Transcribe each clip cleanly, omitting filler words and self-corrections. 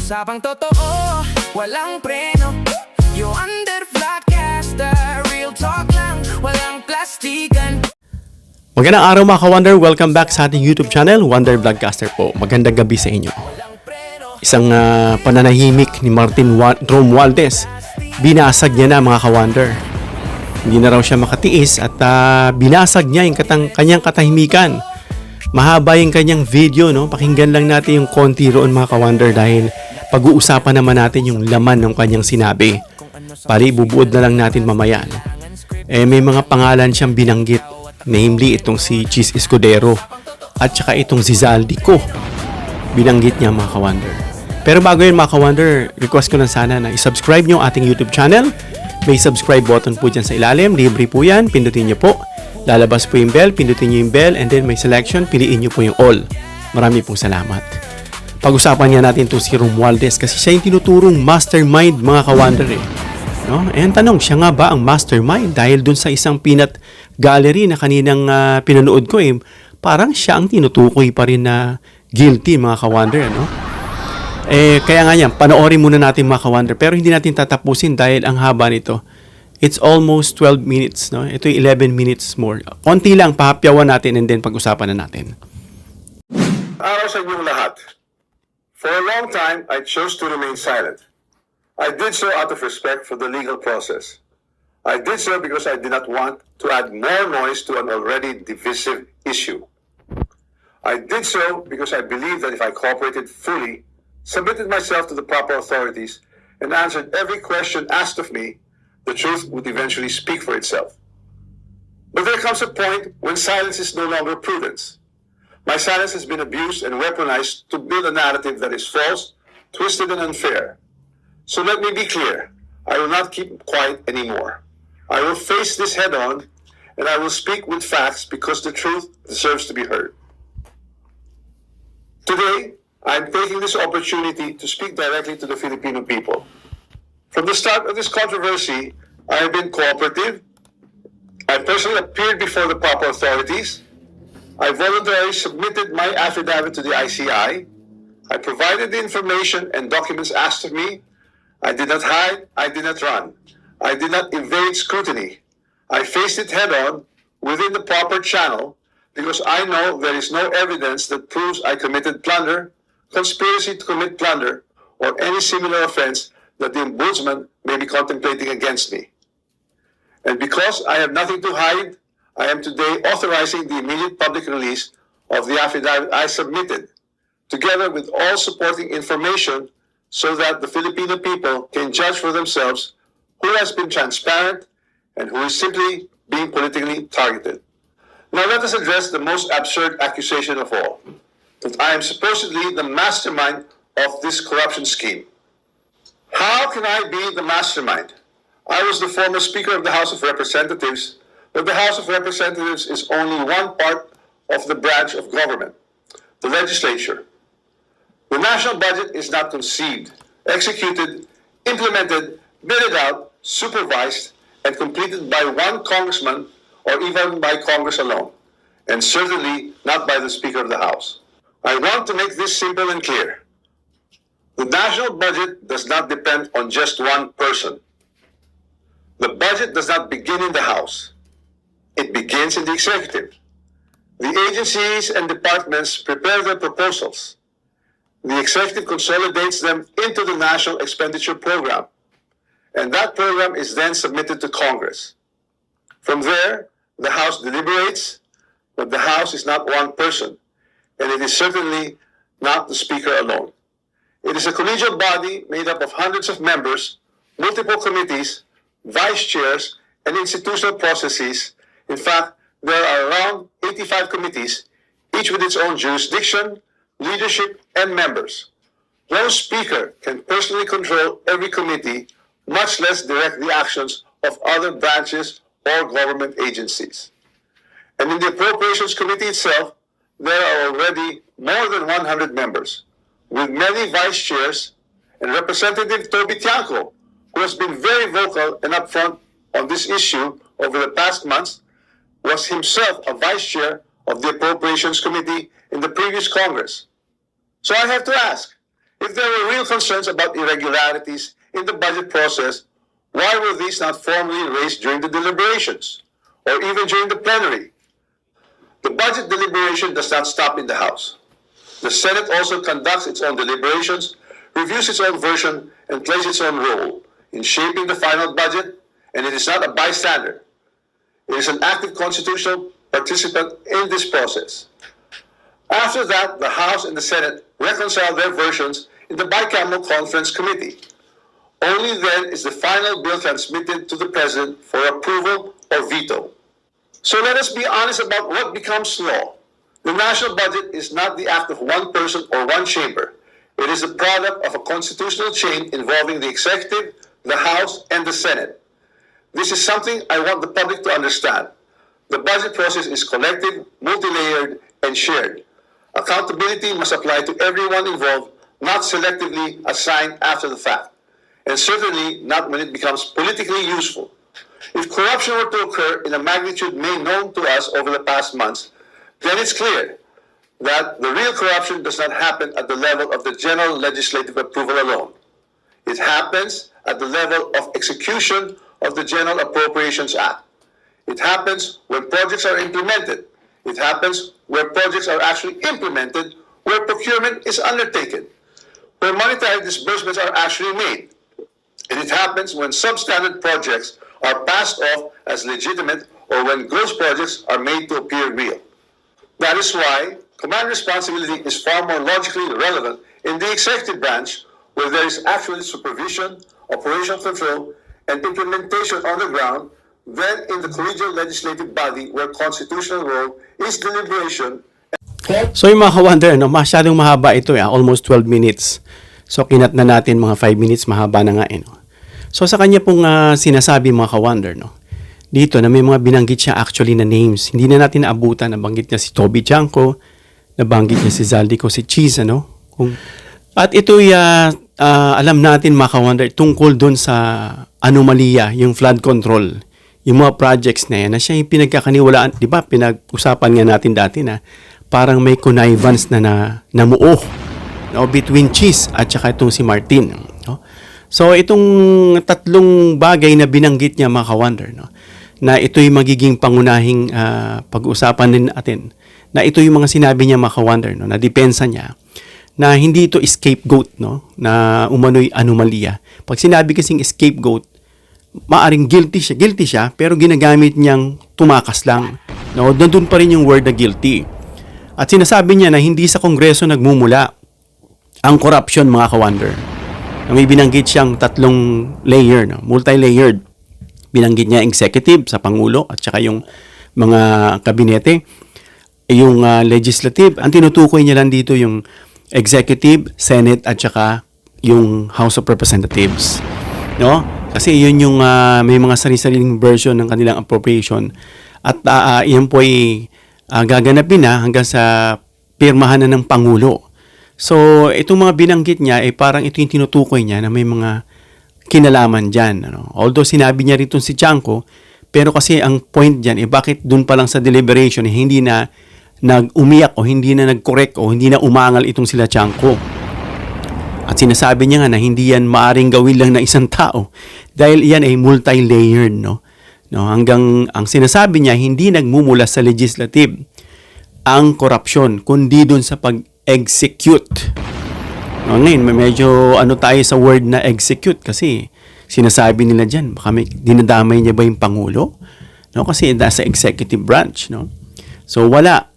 Usapang totoo, walang preno. You under Vlogcaster, real talk lang, walang plastikan. Magandang araw mga ka-Wonder, welcome back sa ating YouTube channel, Wonder Vlogcaster po. Magandang gabi sa inyo. Isang pananahimik ni Martin Romualdez, binasag niya na mga ka-Wonder. Hindi na raw siya makatiis at binasag niya yung kanyang katahimikan. Mahaba yung kanyang video, no? Pakinggan lang natin yung konti roon mga ka-Wonder dahil pag-uusapan naman natin yung laman ng kanyang sinabi. Pari ibubuod na lang natin mamaya. No? May mga pangalan siyang binanggit, namely itong si Cheese Escudero at saka itong si Zaldico. Binanggit niya mga ka-Wonder. Pero bago yun mga ka-Wonder, request ko lang sana na i-subscribe niyo ating YouTube channel. May subscribe button po dyan sa ilalim, libre po yan, pindutin niyo po. Lalabas po yung bell, pindutin niyo yung bell, and then may selection, piliin niyo po yung all. Marami pong salamat. Pag-usapan niya natin itong si Romualdez kasi siya yung tinuturong mastermind mga ka-Wonder eh. No? And tanong, siya nga ba ang mastermind? Dahil dun sa isang peanut gallery na kaninang pinanood ko eh, parang siya ang tinutukoy pa rin na guilty mga ka-Wonder. No? Kaya nga yan, panoorin muna natin mga ka-Wonder. Pero hindi natin tatapusin dahil ang haba nito. It's almost 12 minutes. No? Ito yung 11 minutes more. Konti lang, pahapyawan natin and then pag-usapan na natin. Araw sa inyong lahat. For a long time, I chose to remain silent. I did so out of respect for the legal process. I did so because I did not want to add more noise to an already divisive issue. I did so because I believed that if I cooperated fully, submitted myself to the proper authorities, and answered every question asked of me, the truth would eventually speak for itself. But there comes a point when silence is no longer prudence. My silence has been abused and weaponized to build a narrative that is false, twisted, and unfair. So let me be clear. I will not keep quiet anymore. I will face this head on, and I will speak with facts because the truth deserves to be heard. Today, I am taking this opportunity to speak directly to the Filipino people. From the start of this controversy, I have been cooperative. I personally appeared before the proper authorities. I voluntarily submitted my affidavit to the ICI. I provided the information and documents asked of me. I did not hide, I did not run. I did not evade scrutiny. I faced it head on within the proper channel because I know there is no evidence that proves I committed plunder, conspiracy to commit plunder, or any similar offense that the ombudsman may be contemplating against me. And because I have nothing to hide, I am today authorizing the immediate public release of the affidavit I submitted, together with all supporting information so that the Filipino people can judge for themselves who has been transparent and who is simply being politically targeted. Now let us address the most absurd accusation of all, that I am supposedly the mastermind of this corruption scheme. How can I be the mastermind? I was the former Speaker of the House of Representatives, but the House of Representatives is only one part of the branch of government, the legislature. The national budget is not conceived, executed, implemented, bidded out, supervised, and completed by one congressman or even by Congress alone, and certainly not by the Speaker of the House. I want to make this simple and clear. The national budget does not depend on just one person. The budget does not begin in the House. It begins in the executive. The agencies and departments prepare their proposals. The executive consolidates them into the National Expenditure Program, and that program is then submitted to Congress. From there, the House deliberates, but the House is not one person, and it is certainly not the Speaker alone. It is a collegial body made up of hundreds of members, multiple committees, vice chairs, and institutional processes. In fact, there are around 85 committees, each with its own jurisdiction, leadership, and members. No speaker can personally control every committee, much less direct the actions of other branches or government agencies. And in the Appropriations Committee itself, there are already more than 100 members, with many vice chairs, and Representative Toby Tiangco, who has been very vocal and upfront on this issue over the past months, was himself a vice chair of the Appropriations Committee in the previous Congress. So I have to ask, If there were real concerns about irregularities in the budget process, why were these not formally raised during the deliberations or even during the plenary? The budget deliberation does not stop in the House. The Senate also conducts its own deliberations, reviews its own version, and plays its own role in shaping the final budget, and it is not a bystander. It is an active constitutional participant in this process. After that, the House and the Senate reconcile their versions in the bicameral conference committee. Only then is the final bill transmitted to the President for approval or veto. So let us be honest about what becomes law. The national budget is not the act of one person or one chamber. It is the product of a constitutional chain involving the executive, the House, and the Senate. This is something I want the public to understand. The budget process is collective, multi-layered, and shared. Accountability must apply to everyone involved, not selectively assigned after the fact, and certainly not when it becomes politically useful. If corruption were to occur in a magnitude made known to us over the past months, then it's clear that the real corruption does not happen at the level of the general legislative approval alone. It happens at the level of execution of the General Appropriations Act. It happens when projects are implemented. It happens where projects are actually implemented, where procurement is undertaken, where monetary disbursements are actually made. And it happens when substandard projects are passed off as legitimate or when gross projects are made to appear real. That is why command responsibility is far more logically relevant in the executive branch, where there is actually supervision, operational control, and implementation on the ground, than in the collegial legislative body where constitutional role is deliberation. So yung mga ka-wonder, no, masyadong mahaba ito, almost 12 minutes. So kinat na natin mga 5 minutes, mahaba na nga. No? So sa kanya pong sinasabi mga ka-wonder, no, dito na may mga binanggit siya actually na names. Hindi na natin naabutan, nabanggit niya si Toby Chanco, nabanggit niya si Zaldico, si Cheese, ano? At ito'y alam natin mga ka-wonder, tungkol dun sa anomalya, yung flood control, yung mga projects na yan, na siya yung pinagkakaniwalaan, di ba, pinag-usapan nga natin dati na parang may connivance na namuo, no, between Cheese at saka itong si Martin. No? So, itong tatlong bagay na binanggit niya mga ka-wonder, no, na ito'y magiging pangunahing pag-usapan din natin, na ito yung mga sinabi niya mga ka-wonder, no, na depensa niya, na hindi ito scapegoat, no, na umano'y anomalya. Pag sinabi kasing scapegoat, maaring guilty siya, pero ginagamit niyang tumakas lang. No, doon pa rin yung word na guilty. At sinasabi niya na hindi sa Kongreso nagmumula ang corruption mga ka-wonder. Na may binanggit siyang tatlong layer, no, multi-layered. Binanggit niya executive sa Pangulo at saka yung mga kabinete. Yung legislative, ang tinutukoy niya lang dito yung executive, Senate at saka yung House of Representatives. No? Kasi yun yung may mga sarili-sariling version ng kanilang appropriation at yan po ay gaganapin na hanggang sa pirmahan na ng Pangulo. So, itong mga binanggit niya ay parang ito yung tinutukoy niya na may mga kinalaman dyan. Ano? Although sinabi niya rito si Chanco, pero kasi ang point dyan bakit dun pa lang sa deliberation hindi na nag-umiyak o hindi na nag-correct o hindi na umangal itong sila Chanco. At sinasabi niya nga na hindi yan maaring gawin lang na isang tao dahil yan ay multi-layered, no? Hanggang ang sinasabi niya hindi nagmumula sa legislative ang korupsyon kundi doon sa pag-execute. No, ngayon medyo tayo sa word na execute kasi sinasabi nila diyan baka may dinadamay niya ba yung Pangulo? No, kasi nasa executive branch, no? So wala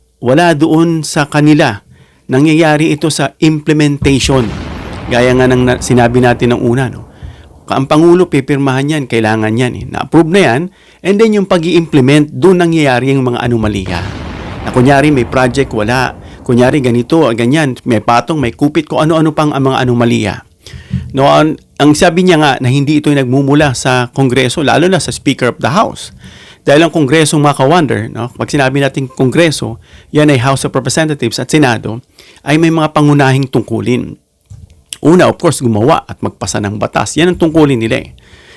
doon sa kanila. Nangyayari ito sa implementation. Gaya nga ng sinabi natin ng una, no? Ang Pangulo, pipirmahan yan, kailangan yan. Na-approve na yan, and then yung pag-i-implement, doon nangyayari yung mga anomalya. Na kunyari may project, wala. Kunyari ganito, ganyan, may patong, may kupit, kung ano-ano pang ang mga anomalya. No, ang sabi niya nga na hindi ito nagmumula sa Kongreso, lalo na sa Speaker of the House. Dahil ang Kongreso mga ka-wonder, no, pag sinabi natin Kongreso, yan ay House of Representatives at Senado, ay may mga pangunahing tungkulin. Una, of course, gumawa at magpasa ng batas. Yan ang tungkulin nila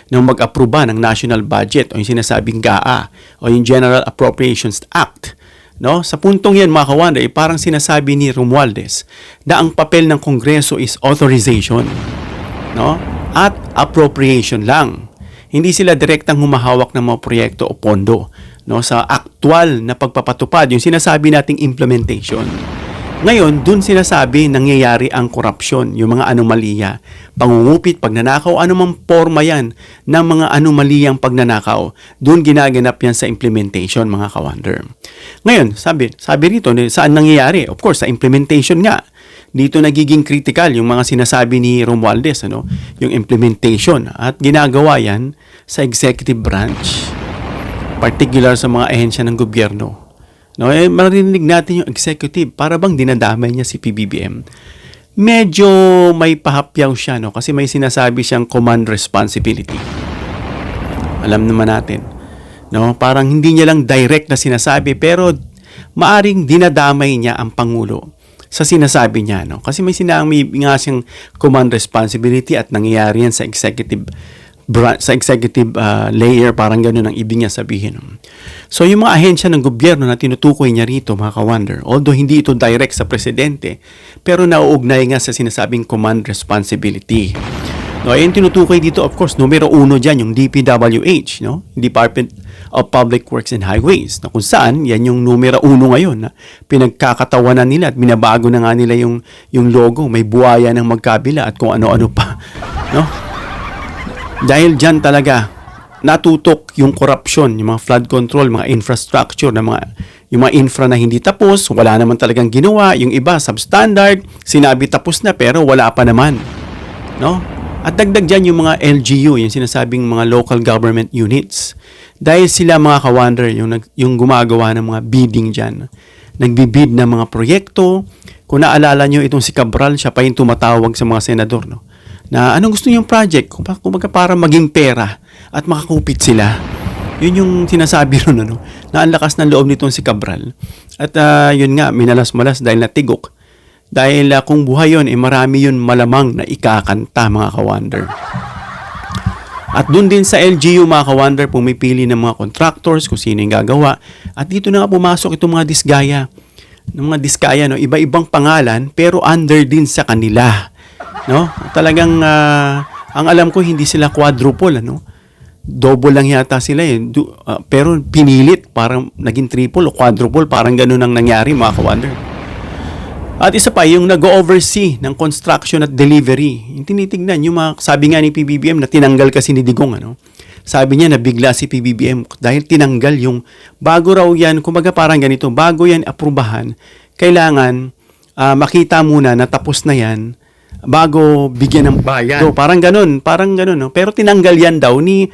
nang mag-aproba ng national budget o yung sinasabing GAA o yung General Appropriations Act No? Sa puntong yan, mga ka-wonder, parang sinasabi ni Romualdez na ang papel ng Kongreso is authorization, no? At appropriation lang. Hindi sila direktang humahawak ng mga proyekto o pondo, no? Sa aktual na pagpapatupad, yung sinasabi nating implementation. Ngayon, dun sinasabi nangyayari ang korupsyon, yung mga anomalya, pangungupit, pagnanakaw, anumang forma yan ng mga anomaliyang pagnanakaw. Dun ginaganap yan sa implementation, mga ka-wonder. Ngayon, sabi rito, saan nangyayari? Of course, sa implementation nga. Dito nagiging critical yung mga sinasabi ni Romualdez, ano? Yung implementation. At ginagawa yan sa executive branch, particular sa mga ahensya ng gobyerno. No, marinig natin yung executive, para bang dinadamay niya si PBBM. Medyo may pahapyaw siya, no, kasi may sinasabi siyang command responsibility. Alam naman natin, no, parang hindi niya lang direct na sinasabi, pero maaring dinadamay niya ang Pangulo sa sinasabi niya, no, kasi may nga siyang command responsibility at nangyayari yan sa executive layer, parang gano'n ang ibig niya sabihin. So, yung mga ahensya ng gobyerno na tinutukoy niya rito, mga ka-wonder, although hindi ito direct sa presidente, pero nauugnay nga sa sinasabing command responsibility. No, yung tinutukoy dito, of course, numero 1 dyan, yung DPWH, no? Department of Public Works and Highways, na kung saan, yan yung numero 1 ngayon, na pinagkakatawanan nila at binabago na nga nila yung logo, may buhaya ng magkabila at kung ano-ano pa, no? Dahil dyan talaga natutok yung korupsyon, yung mga flood control, mga infrastructure, yung mga infra na hindi tapos, wala naman talagang ginawa, yung iba substandard, sinabi tapos na pero wala pa naman. No? At dagdag dyan yung mga LGU, yung sinasabing mga local government units. Dahil sila, mga ka-wonder, yung gumagawa ng mga bidding dyan. Nagbibid ng mga proyekto. Kung naalala nyo itong si Cabral, siya pa yung tumatawag sa mga senador, no? Na anong gusto niyong project, kumbaga para maging pera at makakupit sila. Yun yung sinasabi ron, ano, na ang lakas ng loob nitong si Cabral. At yun nga, minalas-malas dahil natigok. Dahil kung buhay yun, marami yun malamang na ikakanta, mga ka-wonder. At dun din sa LGU, mga ka-wonder, pumipili ng mga contractors kung sino yung gagawa. At dito na nga pumasok itong mga disgaya. No? Iba-ibang pangalan, pero under din sa kanila. No? Talagang ang alam ko hindi sila quadruple, ano? Double lang yata sila eh. Pero pinilit, parang naging triple o quadruple, parang ganoon ang nangyari, mga ka-wonder. At isa pa, yung nag-oversee ng construction at delivery. Yung tinitignan, yung sabi nga ni PBBM na tinanggal kasi ni Digong, ano? Sabi niya na bigla si PBBM dahil tinanggal yung bago raw yan, kumbaga parang ganito, bago yan aprubahan, kailangan makita muna na tapos na yan bago bigyan ng bayan. So, parang ganun, no? Pero tinanggal yan daw ni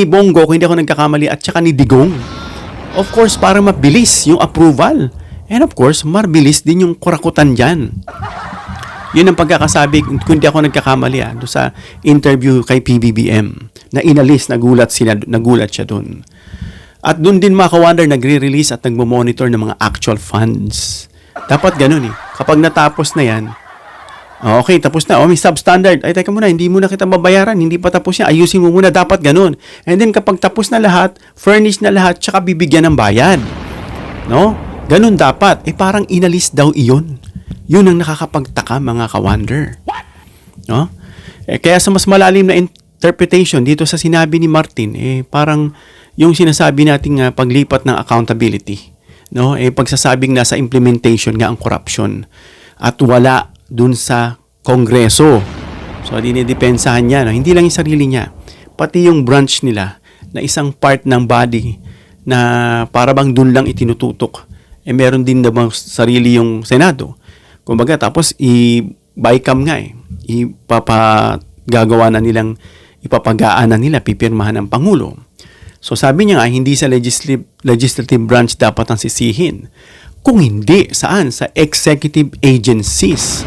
Bongo, kung hindi ako nagkakamali, at saka ni Digong. Of course, para mabilis yung approval. And of course, mabilis din yung kurakutan dyan. Yun ang pagkakasabi, kung hindi ako nagkakamali, doon sa interview kay PBBM, na inalis, nagulat siya doon. At doon din, mga ka-wonder, nagre-release at nagmo-monitor ng mga actual funds. Dapat ganun eh. Kapag natapos na yan, okay, tapos na. May substandard. Ay, teka muna, hindi mo na kita babayaran. Hindi pa tapos yan. Ayusin mo muna. Dapat ganun. And then, kapag tapos na lahat, furnish na lahat, tsaka bibigyan ng bayad. No? Ganun dapat. Parang inalis daw iyon. Yun ang nakakapagtaka, mga ka-wonder. No? Kaya sa mas malalim na interpretation dito sa sinabi ni Martin, parang yung sinasabi nating paglipat ng accountability. No? Pagsasabing nasa implementation nga ang corruption. At wala dun sa Kongreso. So, dinidepensahan niya. No? Hindi lang yung sarili niya. Pati yung branch nila na isang part ng body na para bang dun lang itinututok. Meron din namang sarili yung Senado. Kumbaga, tapos i-bycam nga ipapagawa na nilang, ipapagaan na nila, pipirmahan ng Pangulo. So, sabi niya nga, hindi sa legislative branch dapat ang sisihin. Kung hindi, saan? Sa executive agencies,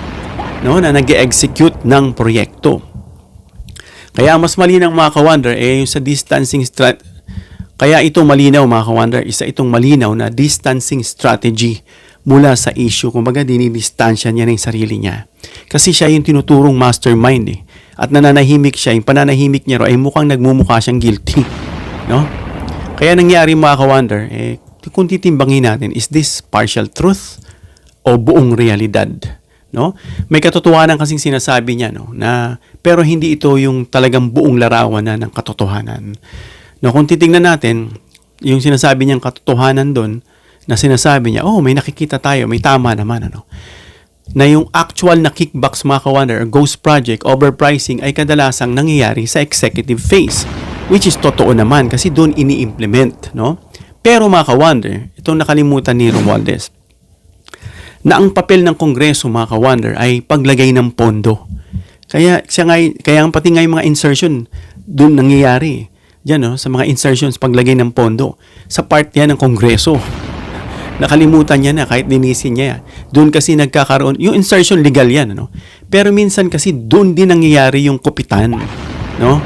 no, na nag-execute ng proyekto. Kaya mas malinaw, mga ka-wonder, yung sa distancing kaya ito malinaw, mga ka-wonder, isa itong malinaw na distancing strategy mula sa issue. Kumbaga, dinidistansya niya ng sarili niya. Kasi siya yung tinuturong mastermind At nananahimik siya. Yung pananahimik niya ay mukhang nagmumukha siyang guilty. No? Kaya nangyari, mga ka-wonder, kung titimbangin natin, is this partial truth o buong realidad? No? May katotohanan kasing sinasabi niya, no, na pero hindi ito yung talagang buong larawan na ng katotohanan. No, kung titingnan natin yung sinasabi niyang katotohanan doon, na sinasabi niya, may nakikita tayo, may tama naman, ano. Na yung actual na kickbacks, mga ka-wonder, ghost project, overpricing ay kadalasang nangyayari sa executive phase, which is totoo naman kasi doon ini-implement, no? Pero mga ka-wonder, itong nakalimutan ni Romualdez, na ang papel ng Kongreso, mga ka-wonder, ay paglagay ng pondo. Kaya ang pati nga yung mga insertion doon nangyayari. Diyan, no, sa mga insertions, paglagay ng pondo. Sa part yan ng Kongreso. Nakalimutan niya na kahit linisin niya. Doon kasi nagkakaroon, yung insertion legal yan, no? Pero minsan kasi doon din nangyayari yung kupitan, no?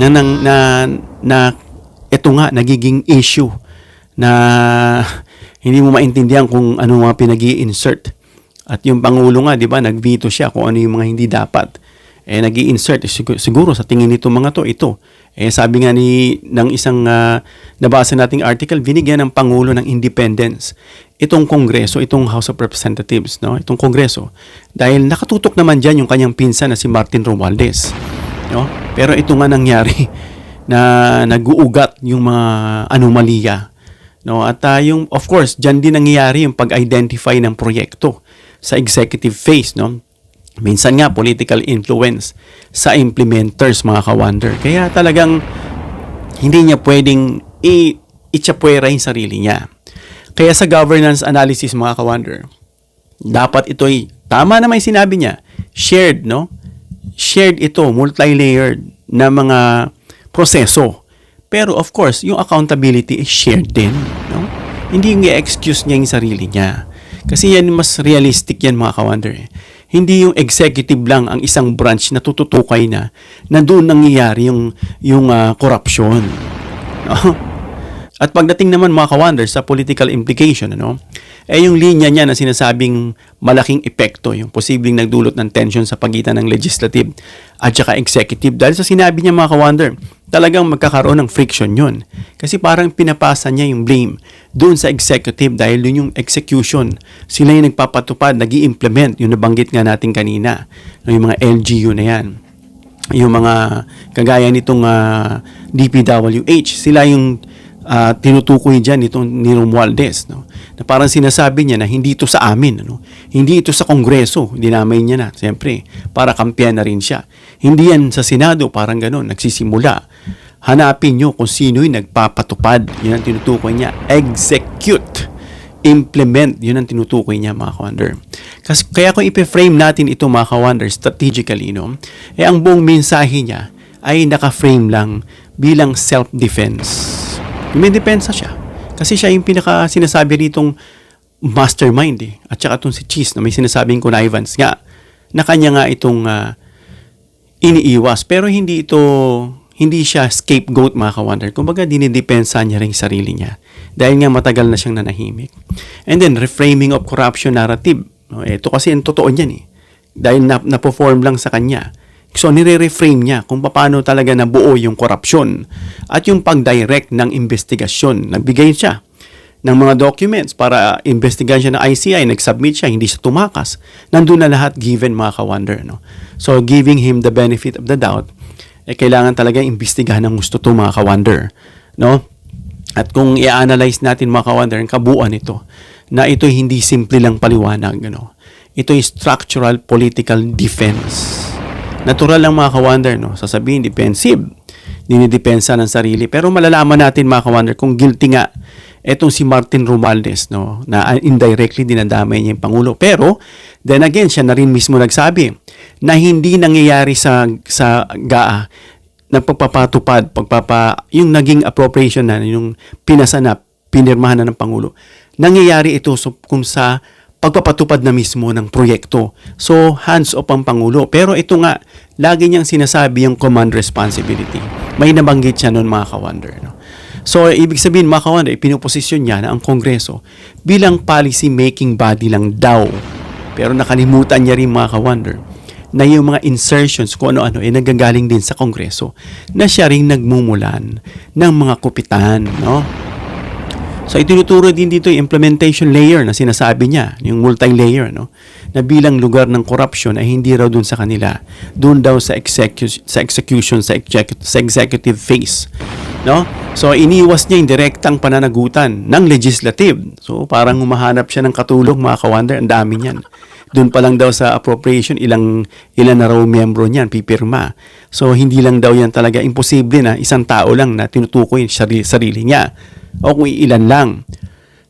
Na ito nga nagiging issue na hindi mo maintindihan kung ano mga pinag-i-insert. At yung Pangulo nga, di ba, nag-veto siya kung ano yung mga hindi dapat. Nag-i-insert. Siguro sa tingin nito mga to, ito. Sabi nga ng isang nabasa nating article, binigyan ng Pangulo ng independence itong Kongreso, itong House of Representatives, no? Itong Kongreso. Dahil nakatutok naman dyan yung kanyang pinsan na si Martin Romualdez. No? Pero ito nga nangyari na nag-uugat yung mga anomalya. No, at yung of course diyan din nangyayari yung pag-identify ng proyekto sa executive phase, no. Minsan nga political influence sa implementers, mga ka-wonder. Kaya talagang hindi niya pwedeng itsapuera yung sarili niya. Kaya sa governance analysis, mga ka-wonder, dapat ito'y tama na may sinabi niya, shared, no? Shared ito, multi-layered na mga proseso. Pero of course, yung accountability is shared din, no? Hindi yung i-excuse niya yung sarili niya. Kasi yan mas realistic yan, mga ka-wonder. Hindi yung executive lang ang isang branch na tututukay na doon nangyayari yung corruption. No? At pagdating naman, mga ka-wonder, sa political implication, ano? Yung linya niya na sinasabing malaking epekto, yung posibleng nagdulot ng tension sa pagitan ng legislative at saka executive. Dahil sa sinabi niya, mga ka-wonder, talagang magkakaroon ng friction yun. Kasi parang pinapasa niya yung blame doon sa executive dahil doon yung execution. Sila yung nagpapatupad, nag-i-implement, yung nabanggit nga natin kanina, yung mga LGU na yan. Yung mga kagaya nitong DPWH, sila yung tinutukoy dyan itong ni Romualdez, no? Na parang sinasabi niya na hindi ito sa amin, ano? Hindi ito sa Kongreso, dinamay niya na, siyempre, para kampiyan na rin siya. Hindi yan sa Senado, parang gano'n, nagsisimula. Hanapin nyo kung sino yung nagpapatupad, yun ang tinutukoy niya. Execute, implement, yun ang tinutukoy niya, mga ka-wonder. Kaya kung ipi-frame natin ito, mga ka-wonder, strategically, no? Ang buong mensahe niya ay naka-frame lang bilang self-defense. May depensa siya. Kasi siya yung pinaka sinasabi ritong mastermind At saka itong si Cheese na may sinasabing connivance nga na kanya nga itong iniiwas. Pero hindi siya scapegoat, mga ka-wonder. Kumbaga dinidepensa niya rin sarili niya. Dahil nga matagal na siyang nanahimik. And then reframing of corruption narrative. Ito kasi ang totoo niyan Dahil na-perform lang sa kanya. So, nire-reframe niya kung paano talaga nabuo yung korupsyon at yung pag-direct ng investigasyon. Nagbigay siya ng mga documents para investigahan siya ng ICI, nag-submit siya, hindi siya tumakas. Nandun na lahat given, mga ka-wonder. No? So, giving him the benefit of the doubt, kailangan talaga imbestigahan ng gusto to, mga ka-wonder. No? At kung i-analyze natin, mga ka-wonder, ang kabuuan ito, na ito hindi simple lang paliwanag. No? Ito yung structural political defense. Natural lang, mga ka-wonder, no? Sasabihin, defensive. Dinidepensa ng sarili. Pero malalaman natin, mga ka-wonder, kung guilty nga etong si Martin Romualdez, no? Na indirectly dinadamay niya yung Pangulo. Pero, then again, siya na rin mismo nagsabi na hindi nangyayari sa GAA na pagpapatupad, yung naging appropriation na, yung pinasana, pinirmahan na ng Pangulo. Nangyayari ito kung sa pagpapatupad na mismo ng proyekto. So, hands off ang Pangulo. Pero ito nga, lagi niyang sinasabi yung command responsibility. May nabanggit siya noon, mga ka-wonder. No? So, ibig sabihin, mga ka-wonder, pinuposisyon niya na ang Kongreso bilang policy-making body lang daw. Pero nakalimutan niya rin, mga ka-wonder, na yung mga insertions, kung ano-ano, nagagaling din sa Kongreso, na siya rin nagmumulan ng mga kupitan, no? So itinuturo din dito yung implementation layer na sinasabi niya, yung multi-layer, no? Na bilang lugar ng corruption ay hindi raw dun sa kanila, dun daw sa execution, sa executive phase, no? So iniwas niya yung direktang pananagutan ng legislative. So parang humahanap siya ng katulong, mga ka-wonder, ang dami niyan. Doon pa lang daw sa appropriation, ilan na raw miyembro niyan, pipirma. So, hindi lang daw yan talaga, imposible na isang tao lang na tinutukoy yung sarili niya. O kung ilan lang.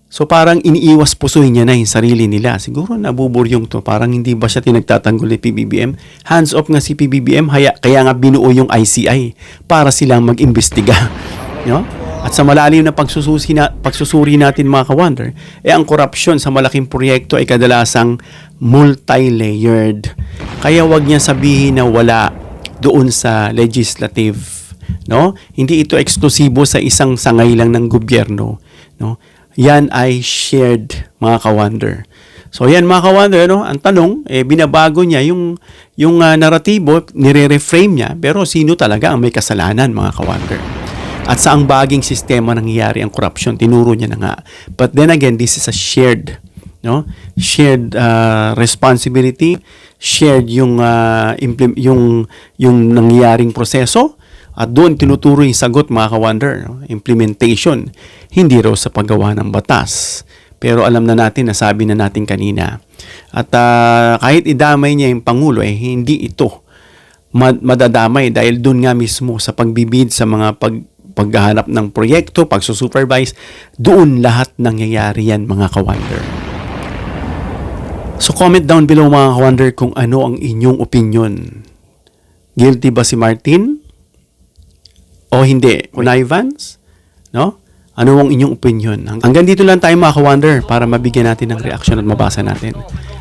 So, parang iniiwas pusuin niya na yung sarili nila. Siguro nabuburyong to. Parang hindi ba siya tinagtatanggol ni PBBM? Hands off nga si PBBM, kaya nga binuo yung ICI para silang mag-imbestiga. No? At sa malalim na pagsusuri natin, mga ka-wonder, ang korupsyon sa malaking proyekto ay kadalasang multi-layered. Kaya wag niya sabihin na wala doon sa legislative, no? Hindi ito eksklusibo sa isang sangay lang ng gobyerno, no? Yan ay shared, mga ka-wonder. So yan, mga ka-wonder, no? Ang tanong, binabago niya yung naratibo, nire-reframe niya, pero sino talaga ang may kasalanan, mga ka-wonder? At sa ang baging sistema nangyayari ang corruption, tinuro niya na nga. But then again, this is a shared, no? Shared responsibility, shared yung nangyayaring proseso, at doon tinuturo yung sagot, mga ka-wonder, no? Implementation, hindi raw sa paggawa ng batas. Pero alam na natin, nasabi na natin kanina. At kahit idamay niya yung Pangulo, hindi ito madadamay dahil doon nga mismo sa pagbibid sa mga paghahanap ng proyekto, pagsusupervise, doon lahat nangyayari yan, mga ka-wonder. So comment down below, mga ka-wonder, kung ano ang inyong opinion. Guilty ba si Martin? O hindi? Connivance? No? Ano ang inyong opinion? Hanggang dito lang tayo, mga ka-wonder, para mabigyan natin ng reaction at mabasa natin.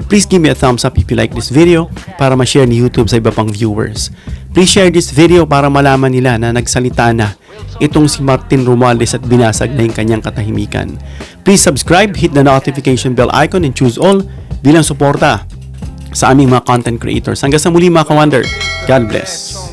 Please give me a thumbs up if you like this video para ma-share ni YouTube sa iba pang viewers. Please share this video para malaman nila na nagsalita na itong si Martin Romualdez at binasag na yung kanyang katahimikan. Please subscribe, hit the notification bell icon and choose all bilang suporta sa aming mga content creators. Hanggang sa muli, mga ka-wonder. God bless.